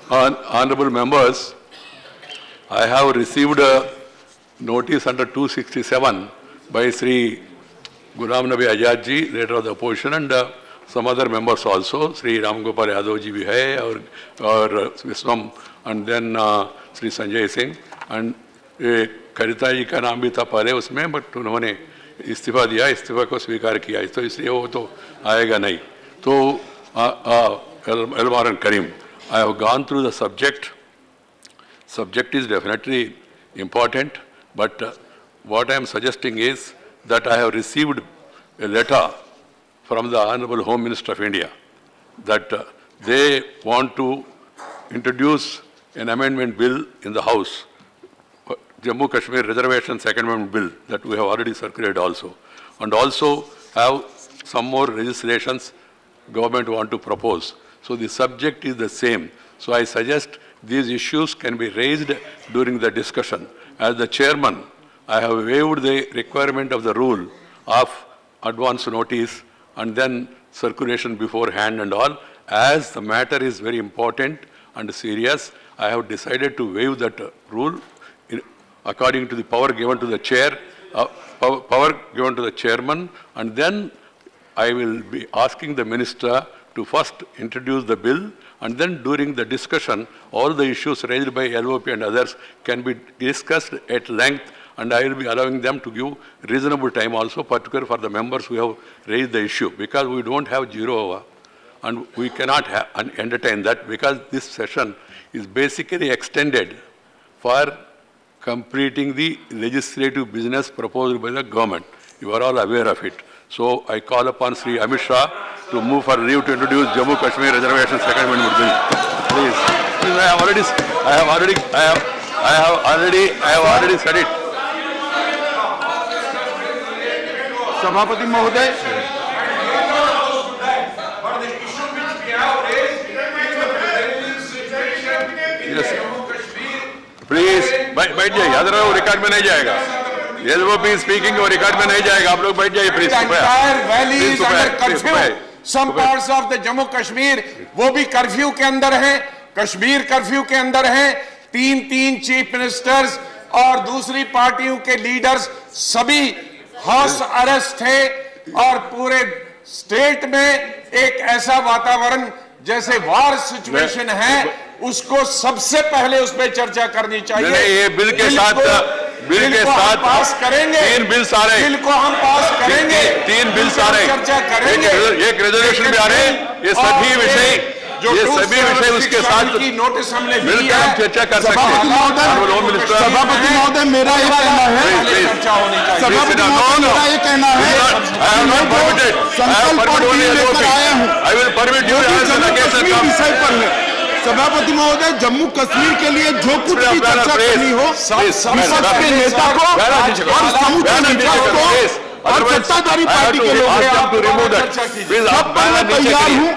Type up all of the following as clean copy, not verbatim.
Honorable members, I have received a notice under 267 by Sri Ghulam Nabi Azad ji, leader of the opposition, and some other members also. Sri Ram Gopal Yadav ji bhi hai, or Viswam, and then Sri Sanjay Singh, and Kavita ji का नाम भी था पहले उसमें, but उन्होंने इस्तीफा दिया, इस्तीफा को स्वीकार किया, तो इसलिए वो तो आएगा नहीं. तो Elmar and Karim, I have gone through the subject. Subject is definitely important, but what I am suggesting is that I have received a letter from the Honorable Home Minister of India that they want to introduce an amendment bill in the House, Jammu Kashmir Reservation Second Amendment Bill, that we have already circulated also, and also have some more legislations government want to propose. So the subject is the same. So I suggest these issues can be raised during the discussion. As the chairman, I have waived the requirement of the rule of advance notice and then circulation beforehand and all. As the matter is very important and serious, I have decided to waive that rule according to the power given to the chair, power given to the chairman, and then I will be asking the minister to first introduce the bill, and then during the discussion, all the issues raised by LOP and others can be discussed at length, and I will be allowing them to give reasonable time also, particularly for the members who have raised the issue, because we don't have 0 hour, and we cannot entertain that, because this session is basically extended for completing the legislative business proposed by the government. You are all aware of it. So I call upon Sri Amit Shah to move for leave to introduce Jammu Kashmir Reservation Second Amendment Bill. Please. I have already said it. सभापति महोदय, please बैठ जाइए, otherwise वो record में नहीं जाएगा. LOP speaking वो record में नहीं जाएगा. आप लोग बैठ जाइए please. Some parts of the Jammu Kashmir वो भी कर्फ्यू के अंदर हैं, कश्मीर कर्फ्यू के अंदर हैं. 3 चीफ मिनिस्टर्स और दूसरी पार्टियों के लीडर्स सभी हाउस अरेस्ट थे, और पूरे स्टेट में एक ऐसा वातावरण जैसे वार सिचुएशन है, उसको सबसे पहले उस पर चर्चा करनी चाहिए. ये बिल के साथ पास करेंगे. 3 बिल्स आ रहे हैं. बिल को हम पास करेंगे. 3 बिल्स आ रहे हैं. चर्चा करेंगे. एक रेजोल्यूशन भी आ रहे हैं. ये सभी विषय उसके साथ की नोटिस हमने मिलकर हम चर्चा कर सकते हैं. सभापति महोदय, मेरा ये कहना है, सभापति महोदय मेरा ये कहना है, I will permit you as an occasion. सभापति महोदय, जम्मू कश्मीर के लिए जो कुछ भी चर्चा करनी हो, विपक्ष के नेता को और समूचे विपक्ष को और सत्ताधारी पार्टी के लोगों सब पर मैं तैयार हूँ.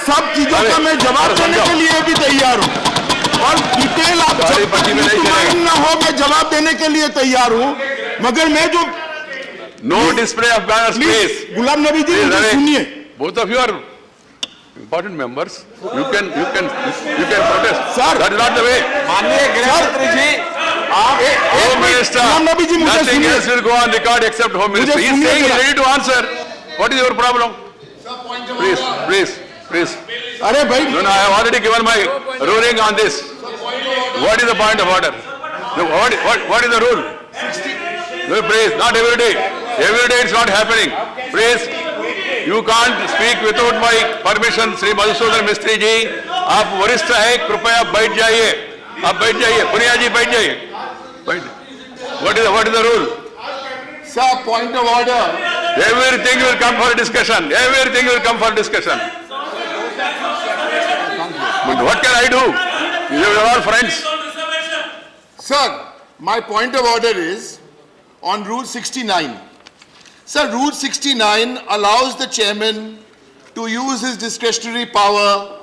सब चीजों का मैं जवाब देने के लिए भी तैयार हूँ, और डिटेल आप न हो मैं जवाब देने के लिए तैयार हूँ, मगर मैं जो no display of banners please. Ghulam Nabi ji, सुनिए. Both of you are important members. You can protest. Sir, that is not the way. माननीय गृहमंत्री जी, आप Home Minister, नबी जी, मुझे nothing else will go on record except Home Minister. He is saying he is ready to answer. What is your problem? Please. अरे भाई, no, I have already given my ruling on this. What is the point of order? What is the rule? No, please, not every day. Every day it's not happening. Please. You can't speak without my permission, Sri Madhusudan Mistry ji. आप वरिष्ठ हैं, कृपया बैठ जाइए. आप बैठ जाइए. पुनिया जी बैठ जाइए. What is the rule? Sir, point of order. Everything will come for discussion. Everything will come for discussion. But what can I do? You are all friends. Sir, my point of order is on Rule 69. Sir, Rule 69 allows the chairman to use his discretionary power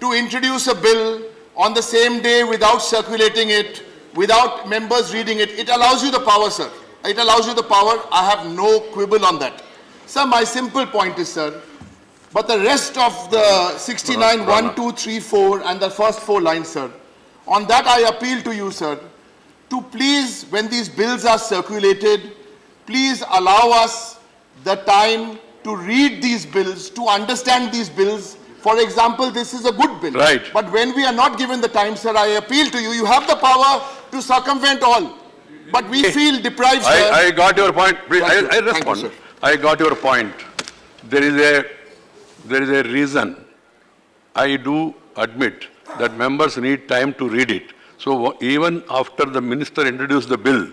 to introduce a bill on the same day without circulating it, without members reading it. It allows you the power, sir. It allows you the power. I have no quibble on that. Sir, my simple point is, sir, But the rest of the 69, 1, 2, 3, 4 and the first 4 lines, sir, on that I appeal to you, sir, to please, when these bills are circulated, please allow us the time to read these bills, to understand these bills. For example, this is a good bill. Right. But when we are not given the time, sir, I appeal to you, you have the power to circumvent all. But we feel deprived, sir. I got your point. Please, Thank you. I Thank you, respond. sir. I got your point. There is a reason. I do admit that members need time to read it. So even after the minister introduced the bill,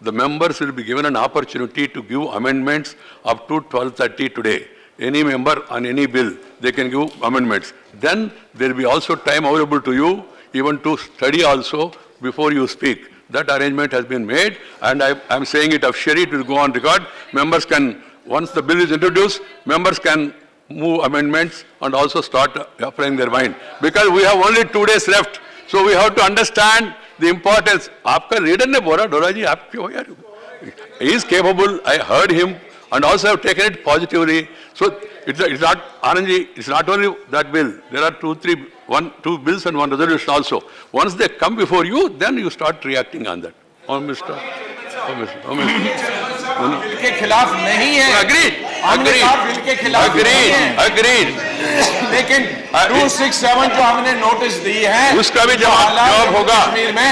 the members will be given an opportunity to give amendments up to 12:30 today. Any member on any bill, they can give amendments. Then there will be also time available to you, even to study also before you speak. That arrangement has been made, and I'm saying it officially, it will go on record. Members can, once the bill is introduced, members can move amendments and also start applying their mind. Because we have only 2 days left, so we have to understand the importance. आपका leader ने बोला, डोला जी, आप क्यों यार? He is capable. I heard him, and also have taken it positively. So it's not, Anandji, it's not only that bill. There are 2 bills and 1 resolution also. Once they come before you, then you start reacting on that. Oh, Mr. Bill के खिलाफ नहीं है। Agreed. हमने कहा bill के खिलाफ नहीं है। Agreed. लेकिन 267 जो हमने नोटिस दी है, उसका भी जो जवाब हालात होगा। कश्मीर में,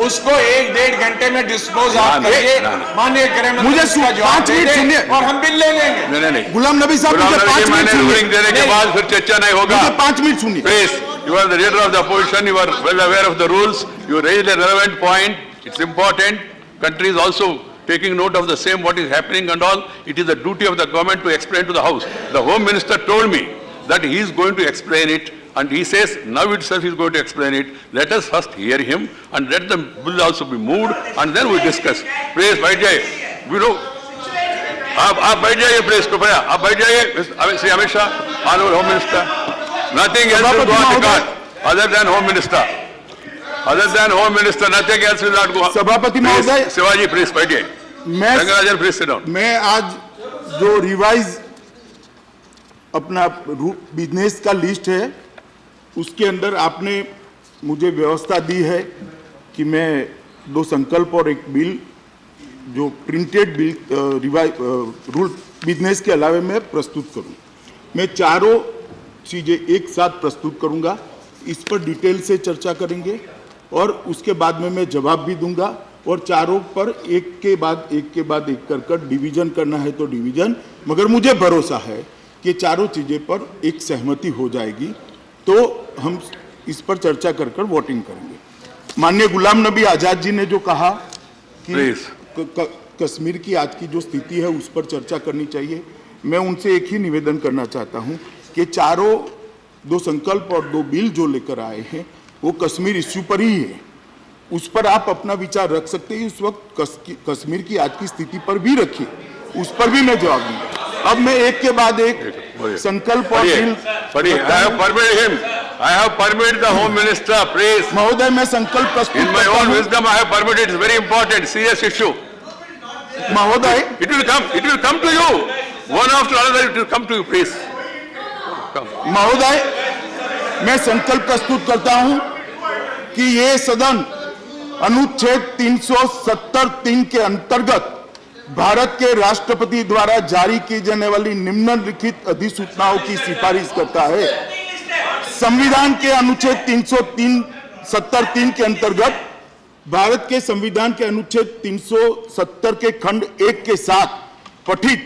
उसको 1-1.5 घंटे में डिस्पोज आप करिए, माननीय गृह मंत्री मुझे उसका जवाब 5 मिनट दे सुनिए। दें और हम बिल ले लेंगे। नहीं। गुलाम नबी साहब, मुझे 5 मिनट मैंने सुनिए। रूलिंग देने के बाद फिर चर्चा नहीं होगा। मुझे 5 मिनट सुनिए। Please, you are the leader of the opposition, you are well aware of the rules, you raised a relevant point, it's important. Country is also taking note of the same, what is happening and all. It is the duty of the government to explain to the House. The Home Minister told me that he is going to explain it, and he says now itself he is going to explain it. Let us first hear him and let the bill also be moved, and then we discuss. Please, बैठ जाइए. We know. आप बैठ जाइए please, कृपया आप बैठ जाइए. Shri Amit Shah, Honorable Home Minister. Nothing else will go on record other than Home Minister. Other than Home Minister, nothing else will not go. सभापति महोदय, शिवाजी प्लीज बैठिए. Rangarajan please sit down. मैं आज जो रिवाइज अपना बिजनेस का लिस्ट है, उसके अंदर आपने मुझे व्यवस्था दी है कि मैं 2 संकल्प और 1 बिल, जो प्रिंटेड बिल रूल बिजनेस के अलावे मैं प्रस्तुत करूं. मैं चारों चीज़ें एक साथ प्रस्तुत करूंगा. इस पर डिटेल से चर्चा करेंगे और उसके बाद में मैं जवाब भी दूंगा, और चारों पर एक के बाद एक कर डिवीजन करना है तो डिवीजन. मगर मुझे भरोसा है कि चारों चीज़ें पर एक सहमति हो जाएगी, तो हम इस पर चर्चा कर वोटिंग करेंगे. माननीय गुलाम नबी आज़ाद जी ने जो कहा कि कश्मीर की आज की जो स्थिति है उस पर चर्चा करनी चाहिए, मैं उनसे एक ही निवेदन करना चाहता हूं कि चारों 2 संकल्प और 2 बिल जो लेकर आए हैं वो कश्मीर इश्यू पर ही है. उस पर आप अपना विचार रख सकते हैं. उस वक्त कश्मीर की आज की स्थिति पर भी रखिए, उस पर भी मैं जवाब दूंगा. अब मैं एक के बाद एक संकल्प और bill. I have permitted the Home Minister, please. महोदय, मैं संकल्प प्रस्तुत In my own wisdom, I have permitted. It's very important, serious issue. महोदय, It will come to you. One after another, it will come to you, please. Come. महोदय, मैं संकल्प प्रस्तुत करता हूं कि ये सदन अनुच्छेद 370(3) के अंतर्गत भारत के राष्ट्रपति द्वारा जारी की जाने वाली निम्नलिखित अधिसूचनाओं की सिफारिश करता है. संविधान के अनुच्छेद 370(3) के अंतर्गत भारत के संविधान के अनुच्छेद 370 के खंड 1 के साथ पठित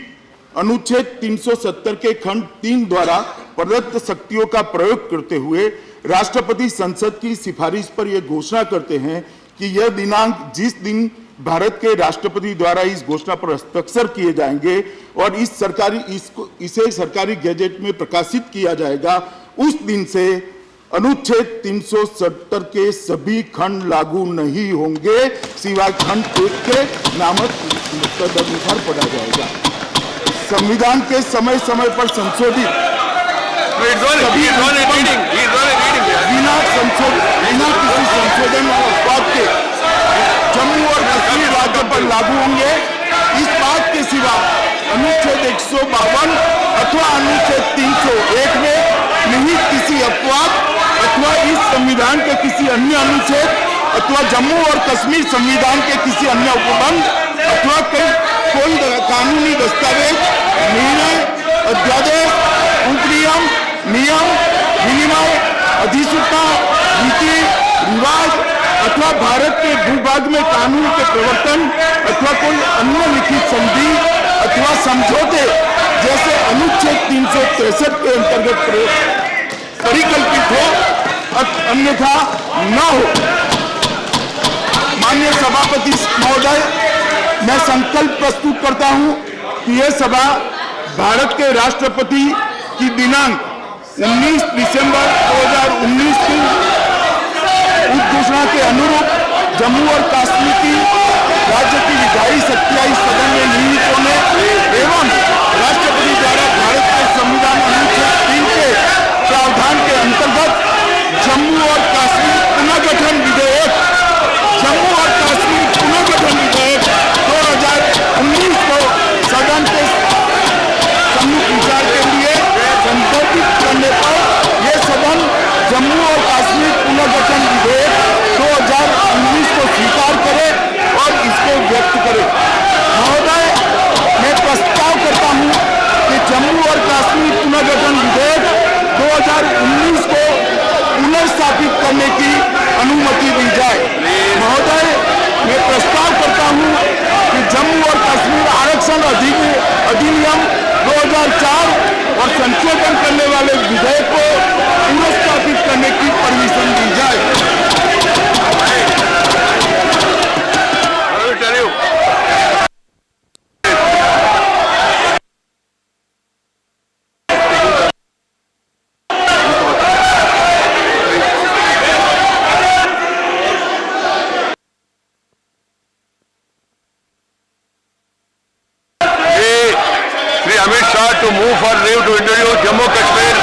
अनुच्छेद 370 के खंड 3 द्वारा प्रदत्त शक्तियों का प्रयोग करते हुए राष्ट्रपति संसद की सिफारिश पर यह घोषणा करते हैं कि यह दिनांक जिस दिन भारत के राष्ट्रपति द्वारा इस घोषणा पर हस्ताक्षर किए जाएंगे और इसे सरकारी गैजेट में प्रकाशित किया जाएगा, उस दिन से अनुच्छेद 370 के सभी खंड लागू नहीं होंगे, सिवाय खंड 1 के नामक तदनुसार पढ़ा जाएगा. संविधान के समय समय पर संशोधित बिना किसी संशोधन और उत्पाद के जम्मू और कश्मीर राज्य पर लागू होंगे. इस बात के सिवा अनुच्छेद 152 अथवा अनुच्छेद 300 एक में निहित किसी अपवाद अथवा इस संविधान के किसी अन्य अनुच्छेद अथवा जम्मू और कश्मीर संविधान के किसी अन्य उपबंध अथवा कोई कानूनी दस्तावेज, निर्णय, अध्यादेश, उपनियम, नियम, विनिमय, अधिसूचना, रीति रिवाज अथवा भारत के भूभाग में कानून के प्रवर्तन अथवा कोई अन्य लिखित संधि अथवा समझौते जैसे अनुच्छेद 363 के अंतर्गत परिकल्पित हो, अन्यथा न हो। माननीय सभापति महोदय, मैं संकल्प प्रस्तुत करता हूं कि यह सभा भारत के राष्ट्रपति की दिनांक 19 दिसंबर 2019 की उद्घोषणा के अनुरूप जम्मू और कश्मीर की राज्य की विधायी शक्तियां इस सदन में निहित होने एवं राष्ट्रपति द्वारा भारत के संविधान अनुच्छेद 3 के प्रावधान के अंतर्गत जम्मू और कश्मीर पुनर्गठन विधेयक, जम्मू और कश्मीर पुनर्गठन विधेयक 2019 को सदन के सम्मुख विचार के लिए संदर्भित करने पर यह सदन जम्मू और कश्मीर पुनर्गठन विधेयक 2019 को स्वीकार करे और इसको व्यक्त करे। महोदय, मैं प्रस्ताव करता हूं कि जम्मू और कश्मीर पुनर्गठन विधेयक 2019 को पुनर्स्थापित करने की अनुमति दी जाए। महोदय, मैं प्रस्ताव करता हूं कि जम्मू और कश्मीर आरक्षण अधिनियम 2004 और संशोधन करने वाले विधेयक को पुनर्स्थापित करने की परमिशन दी जाए। Amit Shah to move for leave to introduce Jammu Kashmir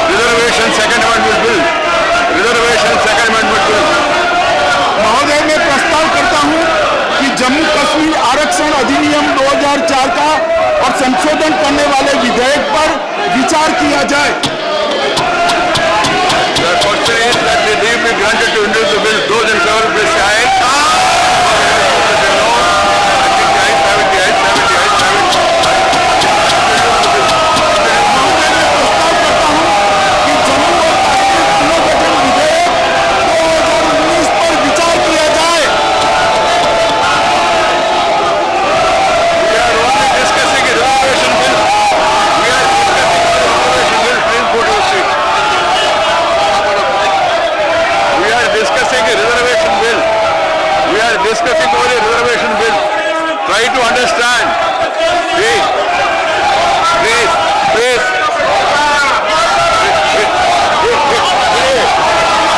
Reservation Second Amendment Bill. Reservation Second Amendment Bill. महोदय, मैं प्रस्ताव करता हूं कि जम्मू कश्मीर आरक्षण अधिनियम 2004 का और संशोधन करने वाले विधेयक पर विचार किया जाए। The question is that the leave be granted to introduce the bill. Those in favor, please say aye. Discussing only reservation bill. Try to understand. Please. Please. Please.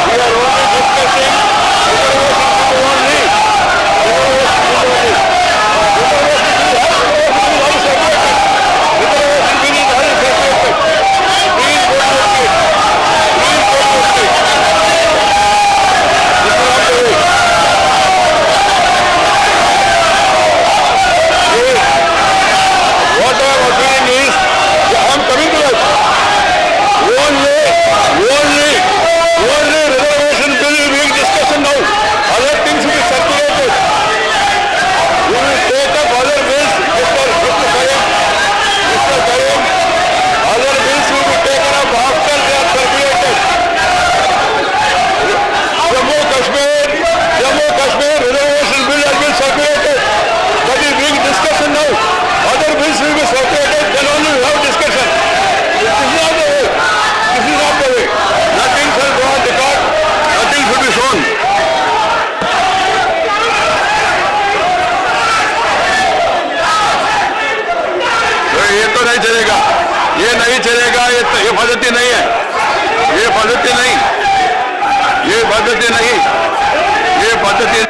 We are only discussing reservation bill only. ये नहीं चलेगा, ये पद्धति नहीं है, ये पद्धति नहीं, ये पद्धति नहीं, ये पद्धति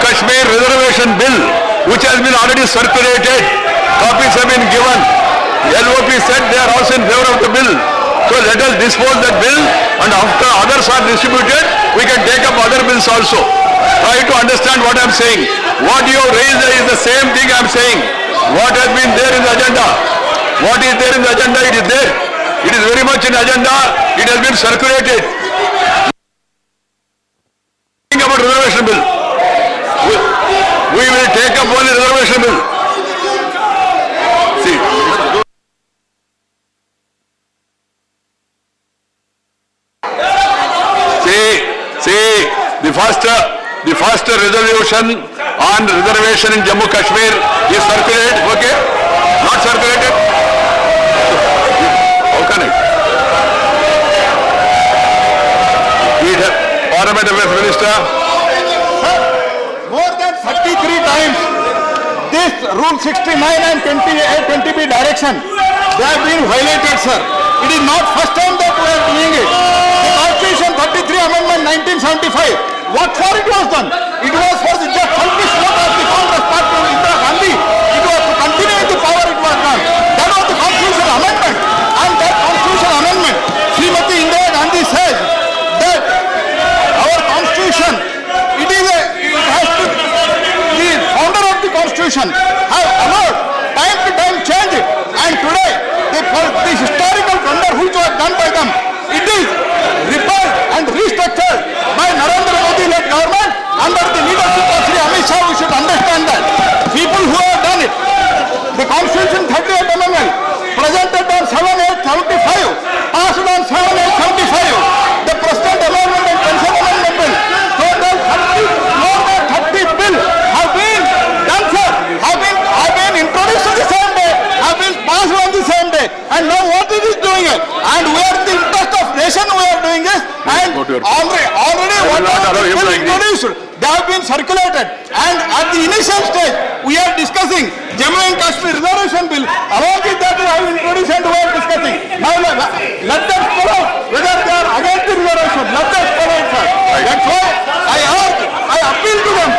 Kashmir reservation bill, which has been already circulated, copies have been given. LOP said they are also in favor of the bill. So let us dispose that bill, and after others are distributed, we can take up other bills also. Try to understand what I am saying. What you have raised is the same thing I am saying. What has been there in the agenda? What is there in the agenda? It is there. It is very much in agenda. It has been circulated. Think about reservation bill. We will take up only reservation bill. See. See, the first resolution on reservation in Jammu Kashmir is circulated, okay? Not circulated? How can it? Parliament Affairs Minister. More than 33 times, this Rule 69 and 20B direction, they have been violated, sir. It is not first time that we are doing it. The Constitution 33 Amendment 1975, what for it was done? It was for the just selfish vote of the Congress party of Indira Gandhi. It was to continue in the power it was done. That was the Constitutional Amendment. And that Constitutional Amendment, Srimati Indira Gandhi says that our Constitution, it has to, the founder of the Constitution have allowed time to time change it. And today, the historical blunder which was done by them, it is repaired and restructured by Narendra Modi-led government under the leadership of Sri Amit Shah. We should understand that. People who have done it, the Constitution 38 Amendment, presented on 7/8/75, passed on 7/8/75, the President Amendment and Pension Amendment Bill, total more than 30 bill have been done, sir, have been introduced on the same day, have been passed on the same day, and now what it is doing it, and we are in the interest of nation we are doing this, and already what are the bill introduced, they have been circulated, and at the initial stage we are discussing Jammu and Kashmir reservation bill. Along with that we have introduced and we are discussing. Now let them spell out whether they are against the reservation. Let them spell out, sir. That's why I appeal to them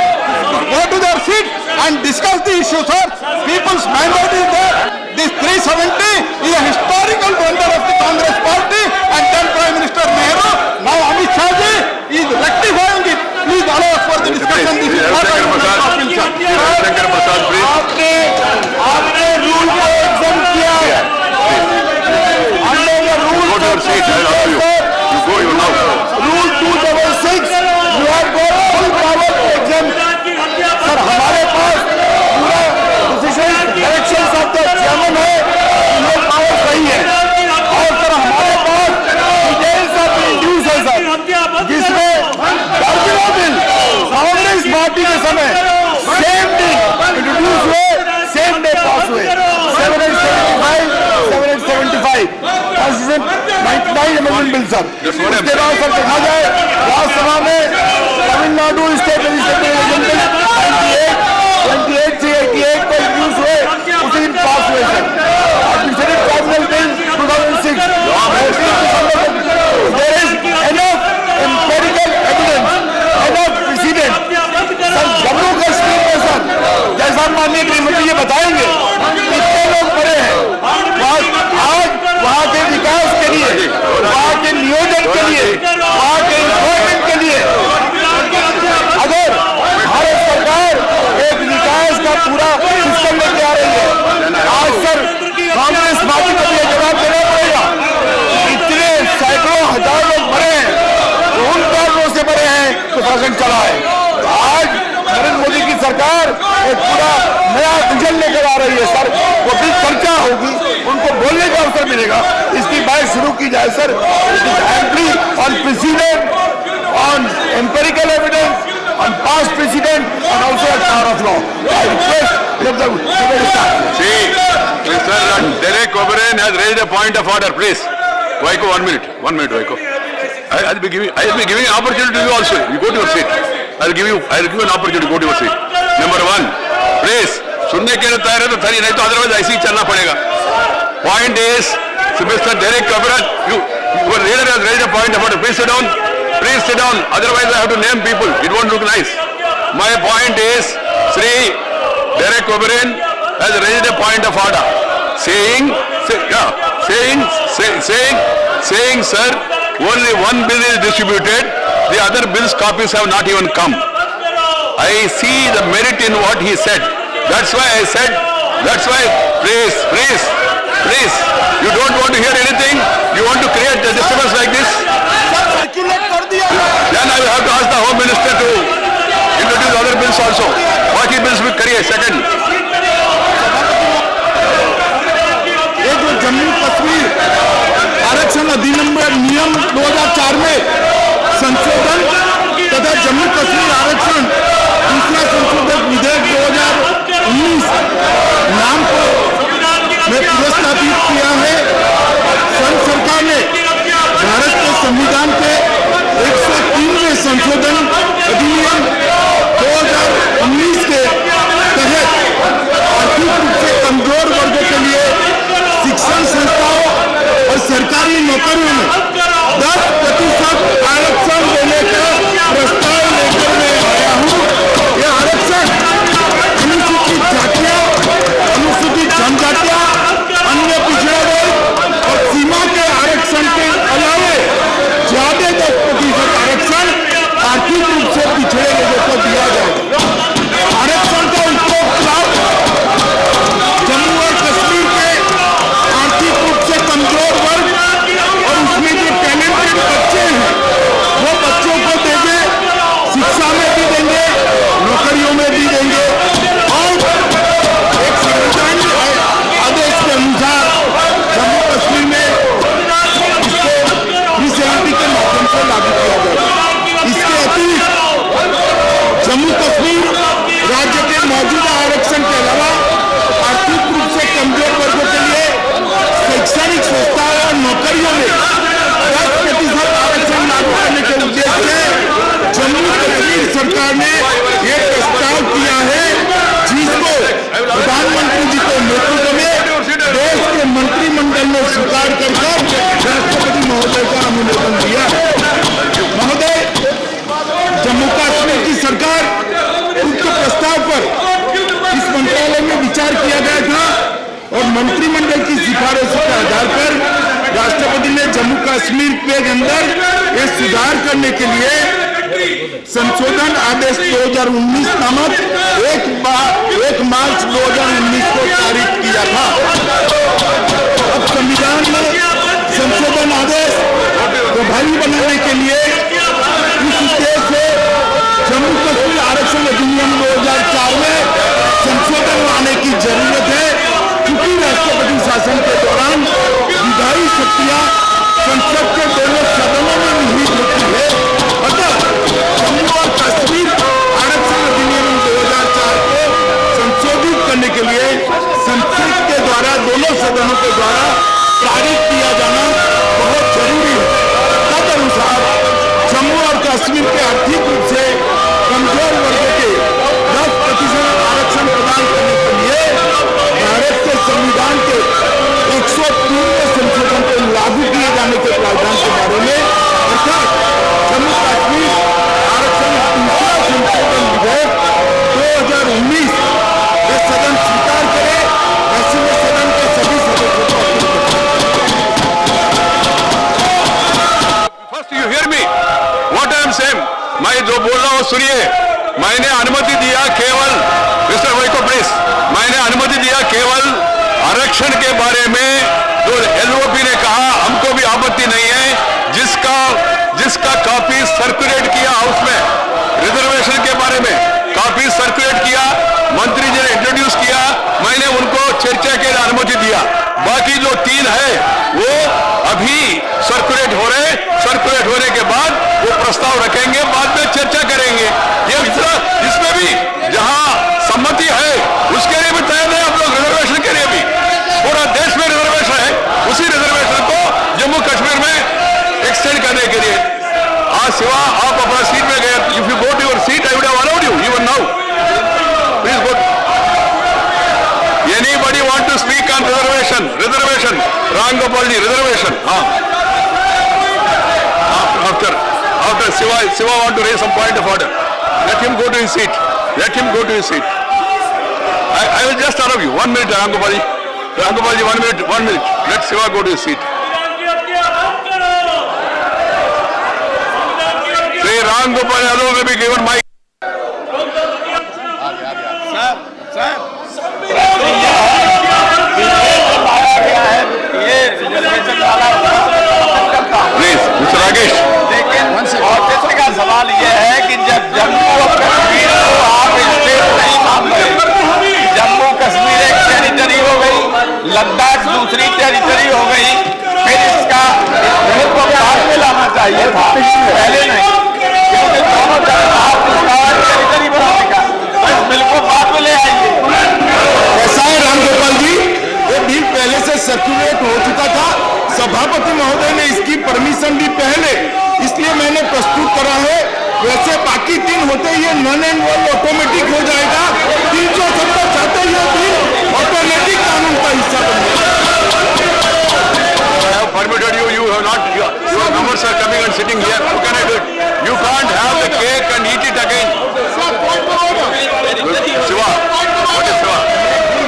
to go to their seat and discuss the issue, sir. People's mandate is there. This 370 is a historical blunder of the Congress party and then Prime Minister Nehru. Now Amit Shah ji is rectifying it. Please allow us for the discussion. This is not Shankar Prasad, please. आपने rule को exam किया है। Under the rule Go to your seat. I will allow you. You go, you now. Rule 266 you have got full power to exam. Sir हमारे पास पूरा decision directions of the chairman है, ये power सही है। और सर हमारे पास डिटेल्स ऑफ इंड्यूस है सर, जिसमें दर्जनों बिल कांग्रेस पार्टी के समय सेम डे इंट्रोड्यूस हुए, सेम डे पास हुए। 775 कॉन्स्टिट्यूशन 99 अमेंडमेंट बिल सर। उसके बाद सर देखा जाए राज्यसभा में तमिलनाडु स्टेट लेजिस्लेटिव बिल 28 से 88 को इंट्रोड्यूस हुए, उसी दिन पास हुए sir. Administrative tribunal bill 2006, there is enough empirical evidence, enough precedent। Sir Jammu Kashmir में सर जैसा माननीय गृहमंत्री ये बताएंगे, कितने लोग पड़े हैं आज वहाँ के विकास के लिए, वहाँ के नियोजन के लिए, वहाँ के इन्वेस्टमेंट के लिए। अगर भारत सरकार एक विकास का पूरा सिस्टम लेके आ रही है, आज सर कांग्रेस पार्टी को भी जवाब देना पड़ेगा। इतने सैकड़ों हजार लोग मरे हैं, तो उन कारणों से मरे हैं तो शासन चला है। आज नरेंद्र मोदी की सरकार एक पूरा नया विजन लेकर आ रही है सर, वो भी चर्चा होगी, उनको बोलने का अवसर मिलेगा। इसकी बात शुरू की जाए sir. Amply on president, on empirical evidence, on past president and also eight power of law. I request let the See, Mr. Derek O'Brien has raised a point of order, please. Vaiko, 1 minute, Vaiko. I'll be giving an opportunity to you also. You go to your seat. I'll give you an opportunity to go to your seat. Number 1, please. सुनने के लिए तैयार है तो सही, नहीं तो otherwise ऐसे ही चलना पड़ेगा। Point is, Mr. Derek O'Brien, your leader has raised a point of order. Please sit down. Otherwise, I have to name people. It won't look nice. my point is, Sri Derek Oberyn has raised a point of order, saying, sir, only one bill is distributed, the other bills copies have not even come. I see the merit in what he said. That's why I said, please, you don't want to hear anything, you want to create a disturbance like this? Circulate कर दिया। Then I will have to ask the Home Minister to introduce other bills also. बाकी bills भी करिए, second. ये जो जम्मू कश्मीर आरक्षण अधिनियम 2004 में संशोधन तथा जम्मू कश्मीर आरक्षण दूसरा संशोधन विधेयक 2019 नाम को में पुरस्कृत किया है। संघ सरकार ने भारत के संविधान के 103वें संशोधन अधिनियम 2019 के तहत आर्थिक रूप से कमजोर वर्गों के लिए शिक्षण संस्थाओं और सरकारी नौकरियों में 10% आरक्षण देने का प्रस्ताव लेकर मैं आया हूँ। यह आरक्षण अनुसूचित जातियां, अनुसूचित जनजातियां, अन्य पिछड़ा वर्ग और सीमा के आरक्षण के अलावे ज्यादा 10% आरक्षण आर्थिक रूप से पिछड़े लोगों को दिया जाएगा। आरक्षण का उपयोग लाभ जम्मू और कश्मीर के आर्थिक रूप से कमजोर वर्ग और उसमें जो टैलेंटेड बच्चे हैं वो बच्चों को देंगे, शिक्षा में भी देंगे, नौकरियों में भी देंगे और एक संवैधानिक आदेश के अनुसार जम्मू कश्मीर में इसको 370 के माध्यम से लागू किया जाएगा। इसके अतिरिक्त जम्मू कश्मीर राज्य के मौजूदा आरक्षण के अलावा आर्थिक रूप से कमजोर वर्गों के लिए शैक्षणिक संस्थाओं और नौकरियों में 10% आरक्षण लागू करने के उद्देश्य से जम्मू कश्मीर सरकार ने ये प्रस्ताव किया है, जिसको प्रधानमंत्री जी के नेतृत्व में देश के मंत्रिमंडल ने स्वीकार कर राष्ट्रपति महोदय का अनुमोदन दिया। महोदय, जम्मू कश्मीर की सरकार उक्त प्रस्ताव पर इस मंत्रालय में विचार किया गया था और मंत्रिमंडल की सिफारिशों के आधार पर राष्ट्रपति ने जम्मू कश्मीर के अंदर ये सुधार करने के लिए संशोधन आदेश 2019 नामक 1 मार्च 2019 को पारित किया था। अब संविधान में संशोधन आदेश प्रभावी बनाने के लिए इस उद्देश्य से जम्मू कश्मीर आरक्षण अधिनियम 2004 में संशोधन लाने की जरूरत है, क्योंकि राष्ट्रपति शासन के दौरान विधायी शक्तियां संसद के दोनों सदनों में निहित होती है। अतः जम्मू और कश्मीर आरक्षण अधिनियम 2004 को संशोधित करने के लिए संसद के द्वारा दोनों सदनों के द्वारा पारित किया जाना बहुत जरूरी है। तदनुसार जम्मू और कश्मीर के आर्थिक रूप से कमजोर वर्गों के 10% आरक्षण प्रदान करने के लिए भारत के संविधान के 103वें संशोधन को लागू किए जाने के प्रावधान के बारे में अर्थात जम्मू कश्मीर आरक्षण दूसरा संशोधन विधेयक 2019 ये सदन स्वीकार करे, ऐसे में सदन के सभी सदस्यों को अपील करें। First you hear me, what I am saying, मैं जो बोल रहा हूँ सुनिए। मैंने अनुमति दिया केवल, मिस्टर वाइको प्लीज, मैंने अनुमति दिया केवल आरक्षण के बारे में जो एलओपी ने कहा हमको भी आपत्ति नहीं है, जिसका कॉपी सर्कुलेट किया हाउस में रिजर्वेशन के बारे में कॉपी सर्कुलेट किया, मंत्री जी ने इंट्रोड्यूस किया, मैंने उनको चर्चा के लिए अनुमति दिया। बाकी जो 3 है वो अभी सर्कुलेट हो रहे, सर्कुलेट होने के बाद वो प्रस्ताव रखेंगे, बाद में चर्चा करेंगे। ये इसमें भी जहां सम्मति है उसके लिए भी तैयार है हम लोग, रिजर्वेशन के लिए भी। पूरा देश में रिजर्वेशन है, उसी रिजर्वेशन को जम्मू कश्मीर में एक्सटेंड करने के लिए। आज सिवा आप अपना सीट में गए, if you go to your seat I would have allowed you even now, please go. Anybody want to speak on reservation? Ram Gopal ji, reservation. हाँ, after Siva want to raise some point of order. Let him go to his seat. Let him go to his seat. I will just allow you. 1 minute, Rangopalji. Rangopalji, 1 minute, 1 minute. Let Shiva go to his seat. Sri Rangopal Yadav will be given mic. Please, Mr. Rakesh. लेकिन office का सवाल ये है कि जब जम्मू और कश्मीर को आप स्टेट नहीं मानते, जम्मू कश्मीर एक टेरिटरी हो गई, लद्दाख दूसरी टेरिटरी हो गई, फिर इसका बिल को बाद में लाना चाहिए था, पहले नहीं, क्योंकि दोनों तरफ आप इसका टेरिटरी बनाने का, इस बिल को बाद में ले आइए। ऐसा है रामगोपाल जी, ये बिल पहले से सर्कुलेट हो चुका था, सभापति महोदय ने इसकी परमिशन भी पहले, इसलिए मैंने प्रस्तुत करा है। वैसे बाकी 3 होते ये नॉन एंड वन ऑटोमेटिक हो जाएगा। 370 चाहते ये बिल ऑटोमेटिक कानून का हिस्सा बन जाएगा। I have permitted you. You have not. Your members are coming and sitting here. How can I do it? You can't have the cake and eat it again. Shiva, what is Shiva?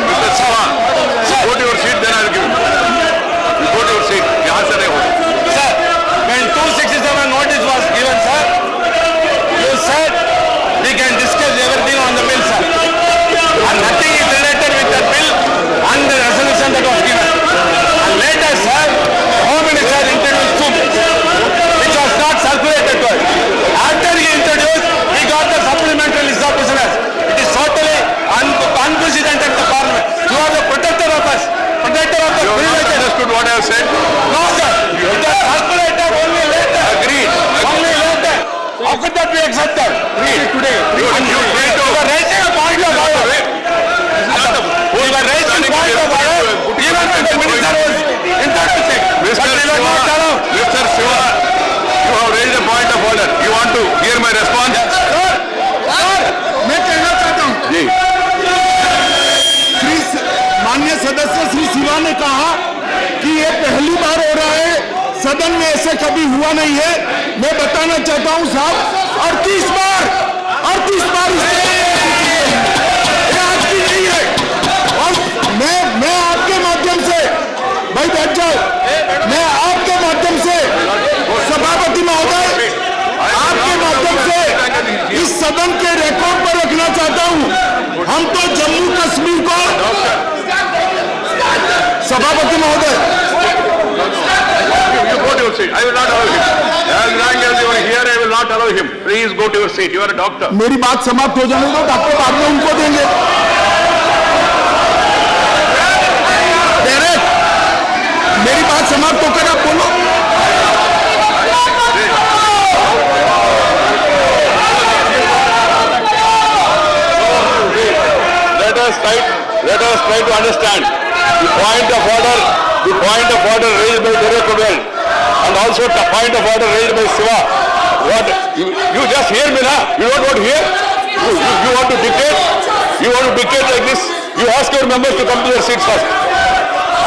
Mr. Shiva, go to your seat. Then I will give you. You go to your seat. यहाँ से नहीं होगा. Sir, when 267 notice was given, sir, you said we can discuss everything on the bill, sir. And nothing is related with the bill and the resolution that was given. And later, sir, Home Minister introduced 2 bills, which was not circulated to us. After he introduced, we got the supplementary list of prisoners. It is totally unprecedented in the Parliament. You are the protector of us, protector of the You have not privileges. understood what I have said. No, sir. It was calculated only later. Agreed. Only later. How could that be accepted? Read today. You were raising a point of order. We were raising a point of order even when the minister was introducing. Mr. But we were Shiva, not allowed. Mr. Shiva, you have raised a point of order. You want to hear my response? मैं कहना चाहता हूँ, जी. माननीय सदस्य श्री शिवा ने कहा कि ये पहली बार हो रहा है, सदन में ऐसे कभी हुआ नहीं है। मैं बताना चाहता हूं साहब, 38 बार ये आज की नहीं है। और मैं आपके माध्यम से, भाई बैठ जाओ, मैं आपके माध्यम से सभापति महोदय, आपके माध्यम से इस सदन के रिकॉर्ड पर रखना चाहता हूं, हम तो जम्मू कश्मीर को, सभापति महोदय, You go to your seat. I will not allow him. As long as you are here, I will not allow him. Please go to your seat. You are a doctor. मेरी बात समाप्त हो जाने दो, डॉक्टर बाद में उनको देंगे। डायरेक्ट मेरी बात समाप्त होकर आप बोलो। Let us try to understand the point of order raised by Derek O'Brien and also the point of order raised by Shiva. What you just hear me now? You don't want to hear? You want to dictate? You want to dictate like this? You ask your members to come to their seats first.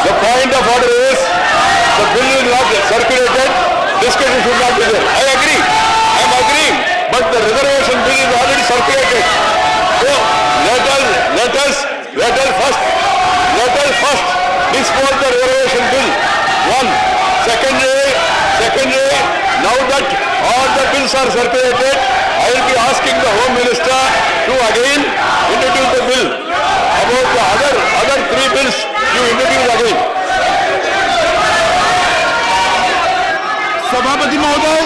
The point of order is the bill is not circulated. Discussion should not be there. I agree. I am agreeing. But the reservation bill is already circulated. So let us first dispose the reservation bill. One. Secondly, now that all the bills are circulated, I will be asking the Home Minister to again introduce the bill. About the other 3 bills, you introduce again. सभापति महोदय,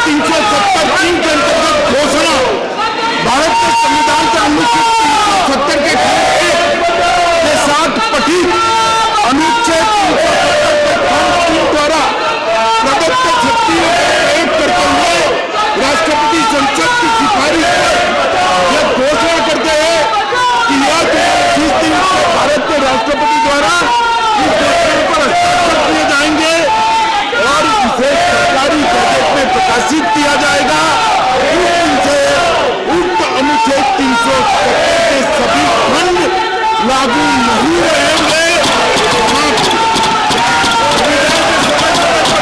370 के अंतर्गत घोषणा भारत के संविधान के अनुच्छेद 370 के खंड 1 के साथ पठित अनुच्छेद 370 के खंड 3 द्वारा प्रदत्त शक्तियों का प्रयोग करते हुए राष्ट्रपति संसद की सिफारिश पर यह घोषणा करते हैं कि यह 30 दिन से भारत के राष्ट्रपति द्वारा इस घोषणा पर हस्ताक्षर किए जाएंगे और इसे सरकारी गजट में प्रकाशित किया जाएगा। उस दिन से उक्त अनुच्छेद 370 के सभी खंड लागू नहीं रहेंगे।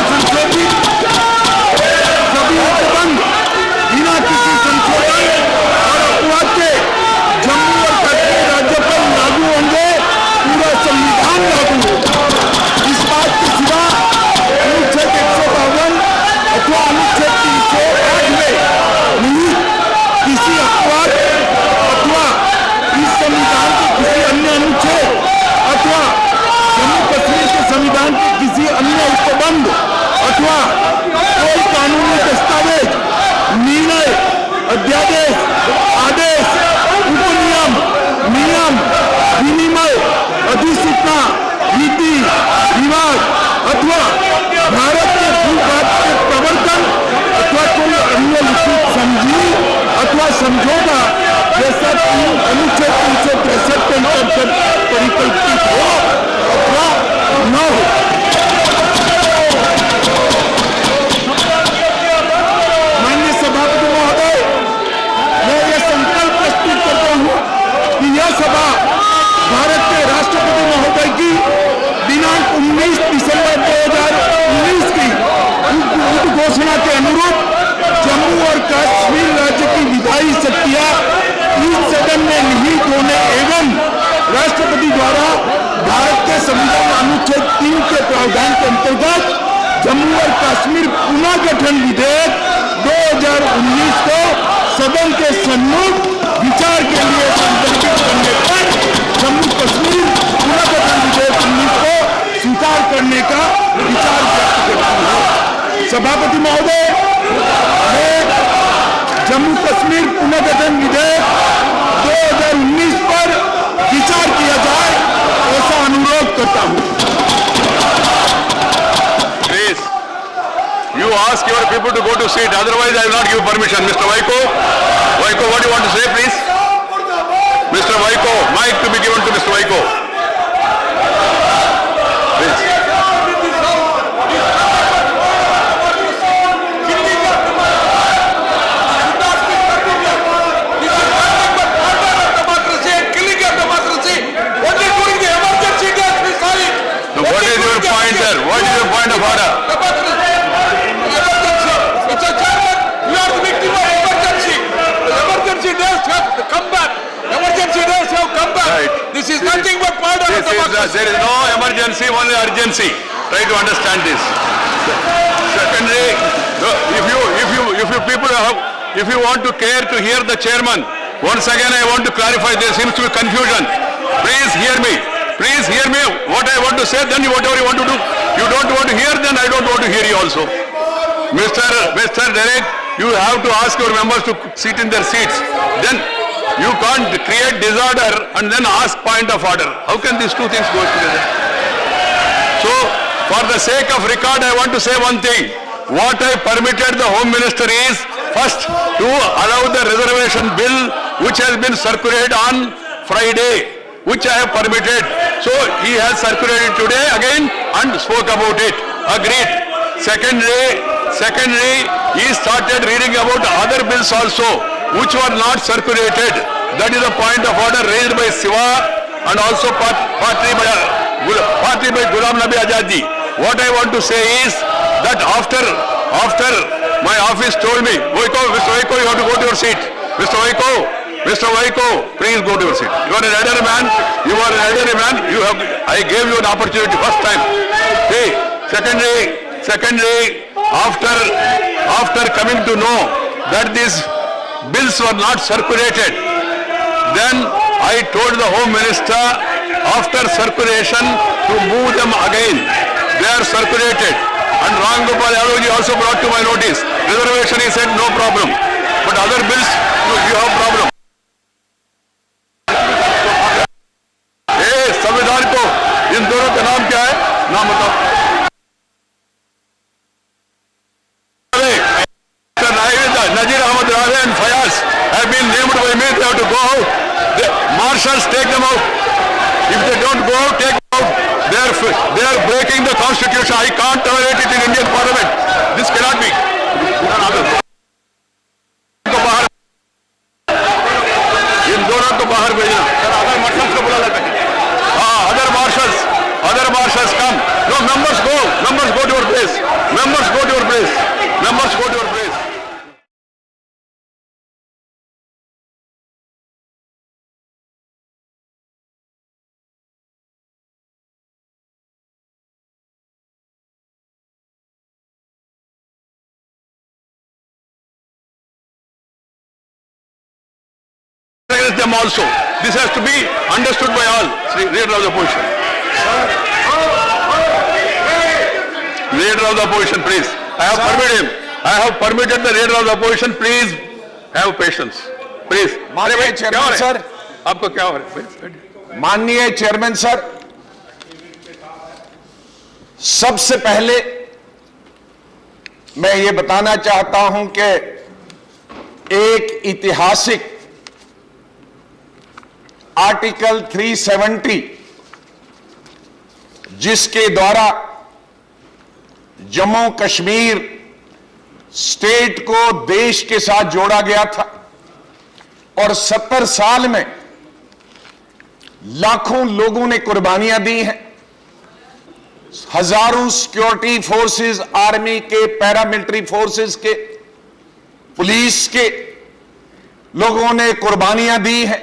संशोधित सभी उपबंध बिना किसी संशोधन और अपवाद के जम्मू और कश्मीर राज्य पर लागू होंगे। पूरा संविधान लागू होगा। इस बात के सिवा अनुच्छेद 152 अथवा अनुच्छेद 308 में निहित किसी अपवाद अथवा इस संविधान के किसी अन्य अनुच्छेद अथवा जम्मू कश्मीर के संविधान के किसी अन्य उपबंध अथवा कोई कानूनी दस्तावेज, निर्णय, अध्यादेश, आदेश, उपनियम, नियम, विनिमय, अधिसूचना, नीति, रिवाज अथवा भारत के भूभाग के प्रवर्तन अथवा कोई अन्य लिखित संधि अथवा समझौता जैसा अनुच्छेद 363 के अंतर्गत परिकल्पित हो अथवा न हो। माननीय सभापति महोदय, मैं यह संकल्प प्रस्तुत करता हूँ कि यह सभा भारत के राष्ट्रपति महोदय की दिनांक 19 दिसंबर 2019 की घोषणा के अनुरूप जम्मू और कश्मीर राज्य की विधायी शक्तियां इस सदन में निहित होने एवं राष्ट्रपति द्वारा भारत के संविधान अनुच्छेद 3 के प्रावधान के अंतर्गत जम्मू और कश्मीर पुनः गठन विधेयक 2019 को सदन के सम्मुख विचार के लिए संदर्भित करने पर जम्मू कश्मीर पुनः गठन विधेयक 19 को स्वीकार करने का विचार व्यक्त करता हूँ। सभापति महोदय, मैं जम्मू कश्मीर पुनः गठन विधेयक 2019 पर विचार किया जाए ऐसा अनुरोध करता हूँ। Please, you ask your people to go to seat, otherwise I will not give permission. Mr. Vaiko, what do you want to say, please? Mr. Vaiko, mic to be given to Mr. Vaiko. Please. So what is your point there? What is your point of order? It's a German. You are the victim of emergency. Emergency days have come back. Emergency days have come back. Right. This is nothing but part of democracy. There is no emergency, only urgency. Try to understand this. Secondly, if you want to care to hear the chairman, once again I want to clarify, there seems to be confusion. Please hear me. Please hear me. What I want to say, then whatever you want to do. You don't want to hear, then I don't want to hear you also. Mr. Derek, you have to ask your members to sit in their seats. Then you can't create disorder and then ask point of order. How can these two things go together? So, for the sake of record, I want to say one thing. What I permitted the Home Minister is, first, to allow the reservation bill which has been circulated on Friday, which I have permitted. So, he has circulated today again and spoke about it. Agreed. Secondly, he started reading about other bills also, which were not circulated. That is a point of order raised by Siva and also partly by Ghulam Nabi Azad ji. What I want to say is that after my office told me, Mr. Vaiko, you have to go to your seat. Mr. Vaiko, please go to your seat. You are an elderly man. I gave you an opportunity first time. Hey, secondly, after coming to know that these bills were not circulated, then I told the Home Minister after circulation to move them again. They are circulated. And Ram Gopal Yadav also brought to my notice. Reservation, he said no problem. But other bills, you have problem. संविधान को इन दोनों का नाम क्या है? नाम बताओ. Nazir Ahmad Raza and Fayaz have been named by me. They have to go out. The marshals take them out. If they don't go out, take them out. They are breaking the constitution. I can't tolerate it in Indian Parliament. This cannot be. इन दोनों को बाहर भेजना. Other marshals को बुला लेते हैं. Other marshals come. No, members go to your place. Members go to your place. Members go to your place. Against them also. This has to be understood by all. Leader of the opposition. Leader of the opposition, please. I have permitted him. I have permitted the leader of the opposition. Please have patience. Please. माननीय chairman sir, आपको क्या हो रहा है? माननीय chairman sir, सबसे पहले मैं ये बताना चाहता हूं कि एक ऐतिहासिक आर्टिकल 370 जिसके द्वारा जम्मू कश्मीर स्टेट को देश के साथ जोड़ा गया था और 70 साल में लाखों लोगों ने कुर्बानियां दी हैं. हजारों सिक्योरिटी फोर्सेस, आर्मी के, पैरामिलिट्री फोर्सेस के, पुलिस के लोगों ने कुर्बानियां दी हैं,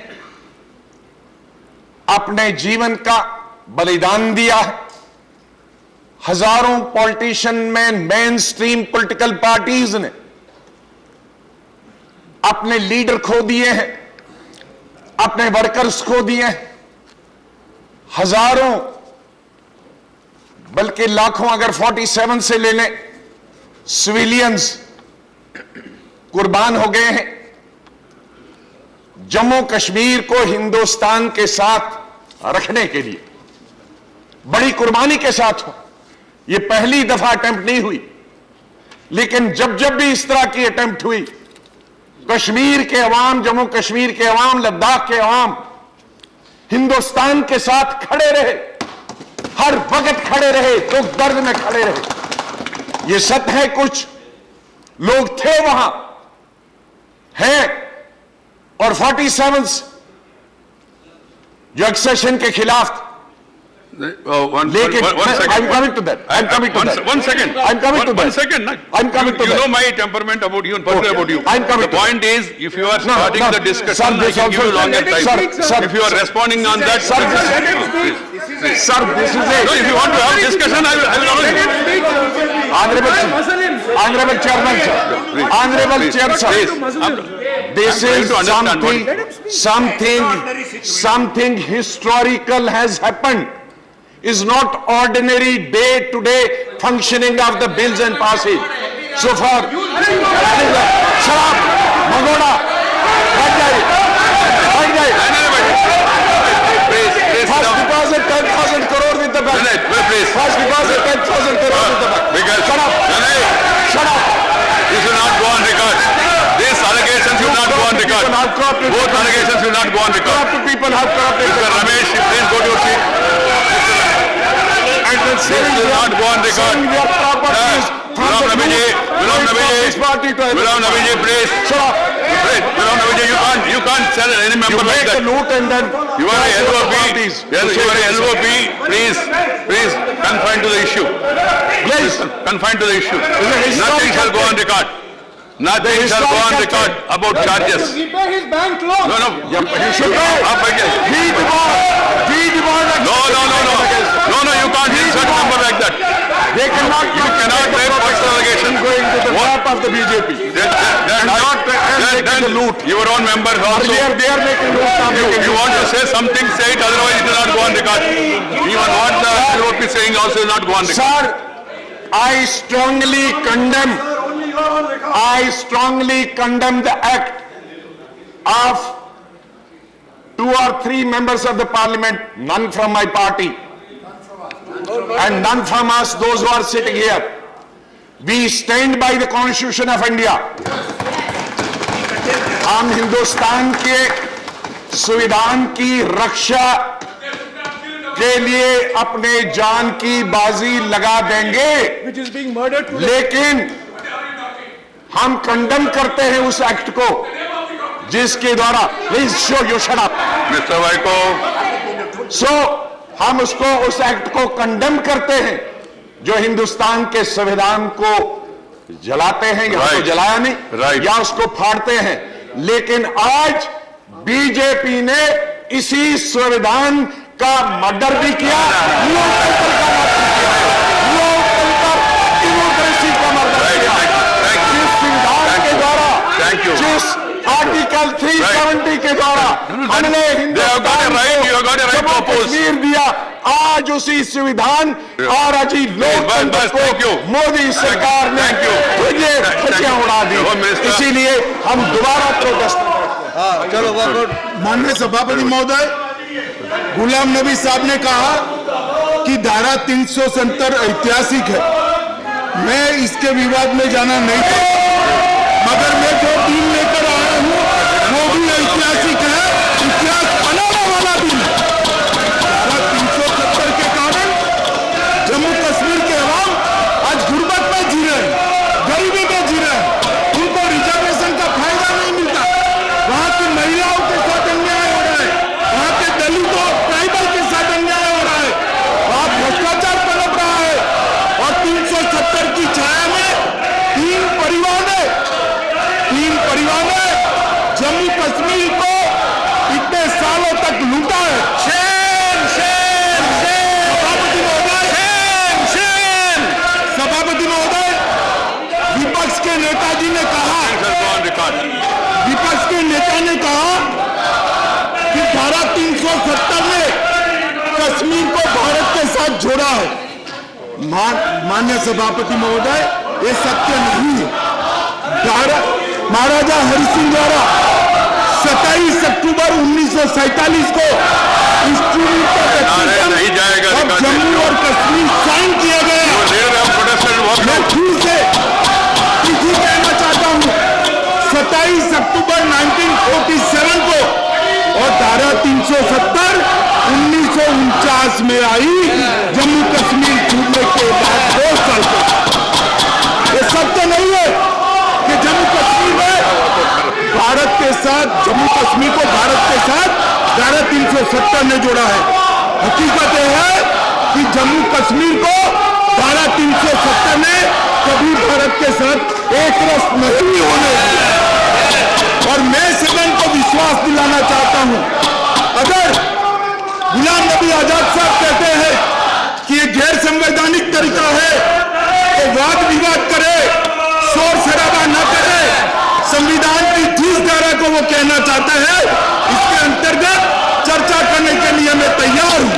अपने जीवन का बलिदान दिया है. हजारों पॉलिटिशियन में मेन स्ट्रीम पॉलिटिकल पार्टीज ने अपने लीडर खो दिए हैं, अपने वर्कर्स खो दिए हैं. हजारों बल्कि लाखों, अगर 47 से ले लें, सिविलियंस कुर्बान हो गए हैं. जम्मू कश्मीर को हिंदुस्तान के साथ रखने के लिए बड़ी कुर्बानी के साथ हो. यह पहली दफा अटेम्प्ट नहीं हुई, लेकिन जब जब भी इस तरह की अटेम्प्ट हुई, कश्मीर के अवाम, जम्मू कश्मीर के अवाम, लद्दाख के अवाम हिंदुस्तान के साथ खड़े रहे, हर वक्त खड़े रहे, दुख दर्द में खड़े रहे. यह सत्य है, कुछ लोग थे वहां, हैं, और 47 जो एक्सेशन के खिलाफ. लेकिन I'm coming to that. I'm coming to that. One second. I'm coming to that. One second. I'm coming to You that. know my temperament about you and personally about you. I'm coming The to point is, if you are starting the discussion, Sir, I this can give you also- longer time. Sir, If you are responding on that, Sir, please. Sir, this is No, if you want to have discussion, I will allow you. Honorable Chairman, sir. Honorable Chair, sir. This is something historical has happened. Is not ordinary day-to-day functioning of the bills and passage. So far, शराब, भगोड़ा, बैठ जाइए. First deposit 10,000 crore with the bank. First deposit 10,000 crore with the bank. Shut up. Shut up. This will not go on record. These allegations will not go on record. Both allegations will not go on record. Corrupt people have corrupted. Mr. Ramesh, please go to your seat. And then This will not go on record. selling their properties from Gulam the Nabi this party to Gulam Nabi ji, please. Shut up. Please, Gulam Nabi ji, you can't sell any You member like make a that. loot and then You are a LOP. parties. You are a LOP. Please confine to the issue. Please. Confine to the issue. a Nothing historical shall go on record. Nothing shall go on record about charges. repay his bank loan. No. He should pay. आप बैठिए. He demand. No, you can't insert number like that. They cannot. You cannot make personal allegations. Going to the trap of the BJP. Then your own members also. They are making loot now. You want to say something, say it, otherwise it will not go on record. Even what the LOP saying also will not go on record. Sir, I strongly condemn the act of 2 or 3 members of the parliament, none from my party, and none from us, those who are sitting here. We stand by the Constitution of India. हम हिंदुस्तान के संविधान की रक्षा के लिए अपने जान की बाजी लगा देंगे, लेकिन हम कंडम करते हैं उस एक्ट को जिसके द्वारा, please show you shut up mister Vaiko, हम उसको, उस एक्ट को कंडम करते हैं जो हिंदुस्तान के संविधान को जलाते हैं या उसको जलाया नहीं या उसको फाड़ते हैं। लेकिन आज बीजेपी ने इसी संविधान का मर्डर भी किया, डेमोक्रेसी का मर्डर किया। जिस संविधान के द्वारा, जिस आर्टिकल 370 के द्वारा हमने हिंदुस्तान को कश्मीर दिया, आज उसी संविधान और अजी लोकतंत्र को मोदी सरकार ने धज्जियां उड़ा दी। इसीलिए हम दोबारा प्रोटेस्ट करते हैं। माननीय सभापति महोदय, गुलाम नबी साहब ने कहा कि धारा 370 ऐतिहासिक है। मैं इसके विवाद में जाना नहीं चाहता, मगर मैं जो बिल लेकर आया हूं वो भी ऐतिहासिक है, इतिहास बनाने वाला बिल। धारा 370 के कारण जम्मू कश्मीर के अवाम आज गुर्बत में जी रहे हैं, गरीबी में जी रहे हैं, उनको रिजर्वेशन का फायदा नहीं मिलता, वहां की महिलाओं के साथ अन्याय हो रहा है, वहां के दलितों ट्राइबल के साथ अन्याय हो रहा है, वहां भ्रष्टाचार पनप रहा है। और 370 की छाया में तीन परिवार ने जम्मू कश्मीर को इतने सालों तक लूटा है। सभापति महोदय, विपक्ष के नेताजी ने कहा, विपक्ष के नेता ने कहा कि धारा 370 ने कश्मीर को भारत के साथ जोड़ा है। माननीय सभापति महोदय, ये सत्य नहीं है। महाराजा हरि सिंह द्वारा 27 अक्टूबर 1947 को नहीं जाएगा, जम्मू और कश्मीर साइन किया गया। मैं फिर से तिथि कहना चाहता हूँ, 27 अक्टूबर 1947 को, और धारा 370 1949 में आई, जम्मू कश्मीर छूटने के बाद 2 साल तक। ये सत्य नहीं है कि जम्मू कश्मीर में भारत के साथ, जम्मू कश्मीर को भारत के साथ धारा 370 ने जोड़ा है। हकीकत यह है कि जम्मू कश्मीर को धारा 370 ने कभी भारत के साथ एक रस नहीं होने दिया। और मैं सदन को विश्वास दिलाना चाहता हूं, अगर गुलाम नबी आजाद साहब कहते हैं कि ये गैर संवैधानिक तरीका है, तो वाद विवाद करे, शोर शराबा न करे, संविधान की 30 धारा को वो कहना चाहते हैं, इसके अंतर्गत चर्चा करने के लिए मैं तैयार हूं।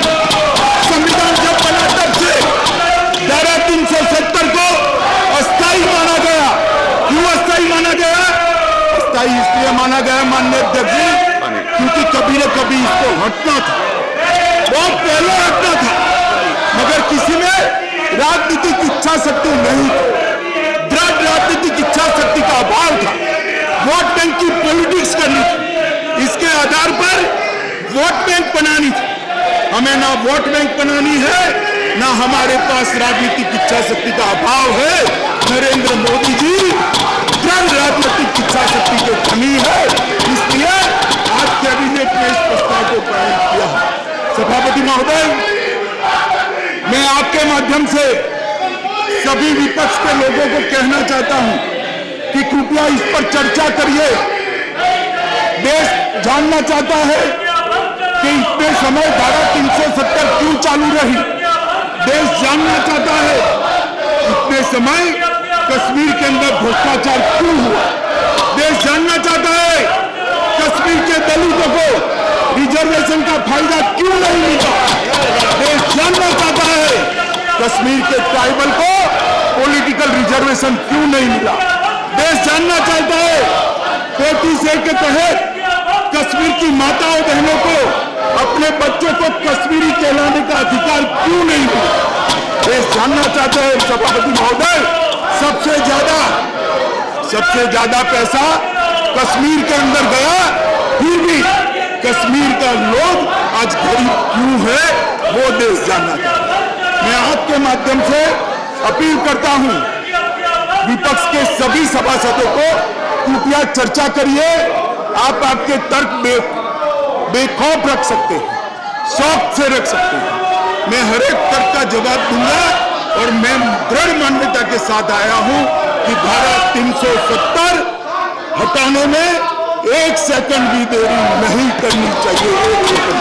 संविधान जब बना तब से धारा 370 को अस्थायी माना गया। क्यों अस्थायी माना गया? अस्थायी इसलिए माना गया माननीय अध्यक्ष जी, क्योंकि कभी न कभी इसको हटना था, बहुत पहले हटना था, मगर किसी में राजनीतिक इच्छा शक्ति नहीं थी, दृढ़ राजनीतिक इच्छा शक्ति का अभाव था, वोट बैंक की पॉलिटिक्स करनी थी, इसके आधार पर वोट बैंक बनानी थी। हमें ना वोट बैंक बनानी है, ना हमारे पास राजनीतिक इच्छा शक्ति का अभाव है। नरेंद्र मोदी जी दृढ़ राजनीतिक इच्छा शक्ति के धनी है, इसलिए आज कैबिनेट ने इस प्रस्ताव को पारित किया है। सभापति महोदय, मैं आपके माध्यम से सभी विपक्ष के लोगों को कहना चाहता हूं कि कृपया इस पर चर्चा करिए। देश जानना चाहता है कि इतने समय धारा 370 क्यों चालू रही। देश जानना चाहता है इतने समय कश्मीर के अंदर भ्रष्टाचार क्यों हुआ। देश जानना चाहता है कश्मीर के दलितों को रिजर्वेशन का फायदा क्यों नहीं मिला। देश जानना चाहता है कश्मीर के ट्राइबल को पॉलिटिकल रिजर्वेशन क्यों नहीं मिला? देश जानना चाहता है 35A के तहत कश्मीर की माताओं बहनों को अपने बच्चों को कश्मीरी कहलाने का अधिकार क्यों नहीं मिला? देश जानना चाहता है सभापति महोदय। सबसे ज्यादा पैसा कश्मीर के अंदर गया, फिर भी कश्मीर का लोग आज गरीब क्यों है वो देश जानना चाहता है। मैं आपके माध्यम से अपील करता हूं विपक्ष के सभी सभासदों को, कृपया चर्चा करिए। आप आपके तर्क बेखौफ रख सकते हैं, शौक से रख सकते हैं। मैं हर एक तर्क का जवाब दूंगा और मैं दृढ़ मान्यता के साथ आया हूं कि धारा 370 हटाने में 1 सेकंड भी देरी नहीं करनी चाहिए। 1 सेकंड